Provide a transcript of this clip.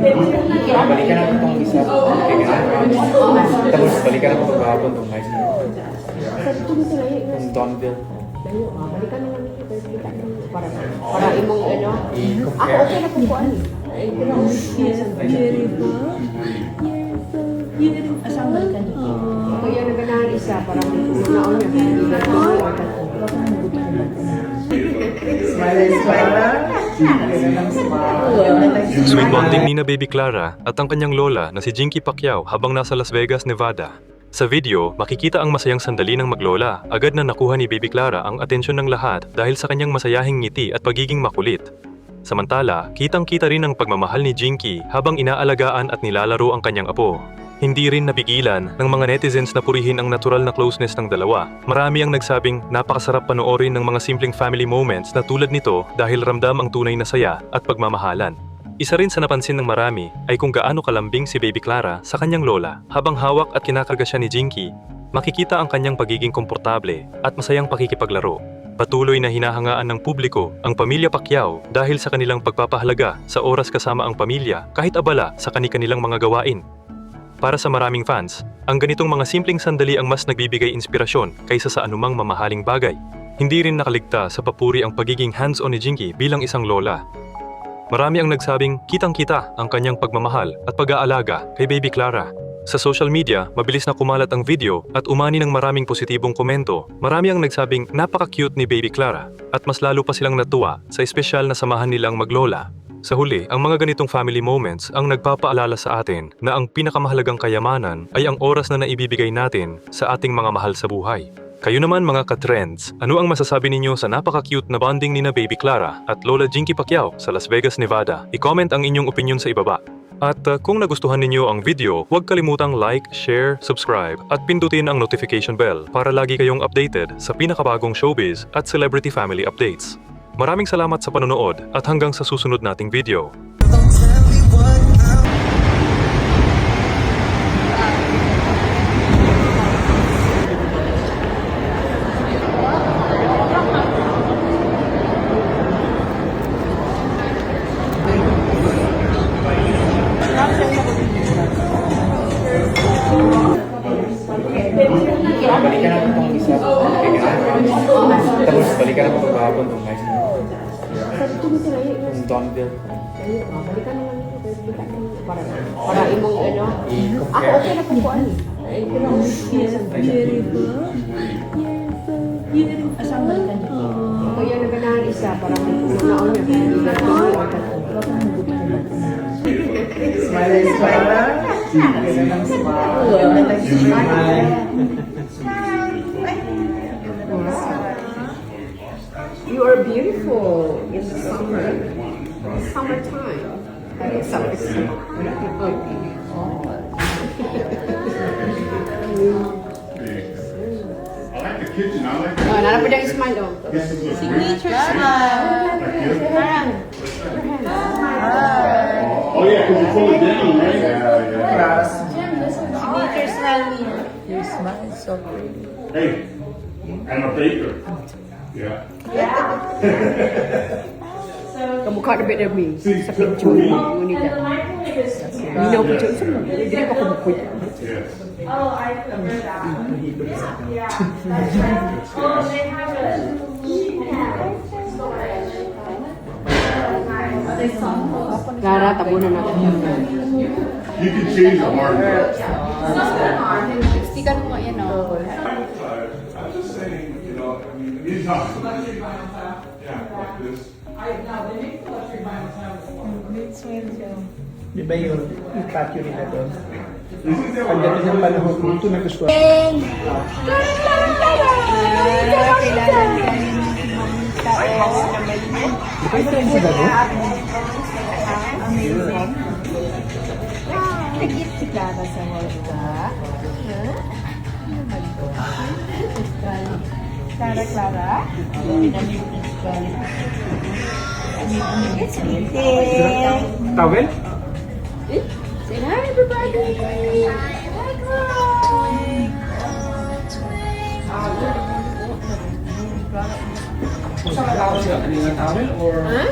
Balikan natin itong isa. Tapos balikan natin itong kahapon itong high school. Itong Donville. Balikan na lang ito. Para imong ano. Ako okay na po po ano. Asang balikan niyo? Ako yan ang ganahan isa. Para naon niya. Sweet bonding ni na Baby Clara at ang kanyang lola na si Jinky Pacquiao habang nasa Las Vegas, Nevada. Sa video, makikita ang masayang sandali ng maglola. Agad na nakuha ni Baby Clara ang atensyon ng lahat dahil sa kanyang masayahing ngiti at pagiging makulit. Samantala, kitang-kita rin ang pagmamahal ni Jinky habang inaalagaan at nilalaro ang kanyang apo. Hindi rin napigilan ng mga netizens na purihin ang natural na closeness ng dalawa. Marami ang nagsabing napakasarap panoorin ng mga simpleng family moments na tulad nito dahil ramdam ang tunay na saya at pagmamahalan. Isa rin sa napansin ng marami ay kung gaano kalambing si Baby Clara sa kanyang lola. Habang hawak at kinakarga siya ni Jinky, makikita ang kanyang pagiging komportable at masayang pakikipaglaro. Patuloy na hinahangaan ng publiko ang pamilya Pacquiao dahil sa kanilang pagpapahalaga sa oras kasama ang pamilya kahit abala sa kani-kanilang mga gawain. Para sa maraming fans, ang ganitong mga simpleng sandali ang mas nagbibigay inspirasyon kaysa sa anumang mamahaling bagay. Hindi rin nakaligtas sa papuri ang pagiging hands-on ni Jinky bilang isang lola. Marami ang nagsabing kitang-kita ang kanyang pagmamahal at pag-aalaga kay Baby Clara. Sa social media, mabilis na kumalat ang video at umani ng maraming positibong komento. Marami ang nagsabing napaka-cute ni Baby Clara at mas lalo pa silang natuwa sa espesyal na samahan nilang maglola. Sa huli, ang mga ganitong family moments ang nagpapaalala sa atin na ang pinakamahalagang kayamanan ay ang oras na naibibigay natin sa ating mga mahal sa buhay. Kayo naman mga ka-trends, ano ang masasabi ninyo sa napaka-cute na bonding ni na Baby Clara at Lola Jinky Pacquiao sa Las Vegas, Nevada? I-comment ang inyong opinion sa ibaba. At kung nagustuhan ninyo ang video, huwag kalimutang like, share, subscribe at pindutin ang notification bell para lagi kayong updated sa pinakabagong showbiz at celebrity family updates. Maraming salamat sa panonood at hanggang sa susunod nating video. Balikan natin itong isa. Tapos balikan natin itong kahapon itong high school. Itong Donville. Balikan na lang ito. Para imong ano. Ako okay na po po ano. Asang balikan niyo? Ako yan ang ganahan isa. Para naon niya. You are beautiful in the summer. Summertime. Summertime. Oh, nanapo dyan yung smile, oh. Signature smile. Parang. Oh yeah, because you pull it down, right? Yeah. Signature smile niya. Your smile is so pretty. Hey, I'm a baker. Yeah. Kamukha na better me. See, Sa for picture. me, Ngunit yan. Minaw po siya. Hindi pa kumukuya. yes. Oh, I prefer that. Yeah. That's right. Oh, they have a storage. Clara, tabunan natin. You can change the hardware. Stikan mo yan, oh. I'm just saying, you know, I mean, anytime. Yeah, like this. Di ba yun? Yung patio nila doon? Ang ganda ng panahon kung ito nagustuhan. Di ba ito yung sa gano? Nagit si Clara sa Holga. Clara? It's pretty. Towel? Say hi, everybody. Saan ka tawel sila? Kanina towel or... Huh?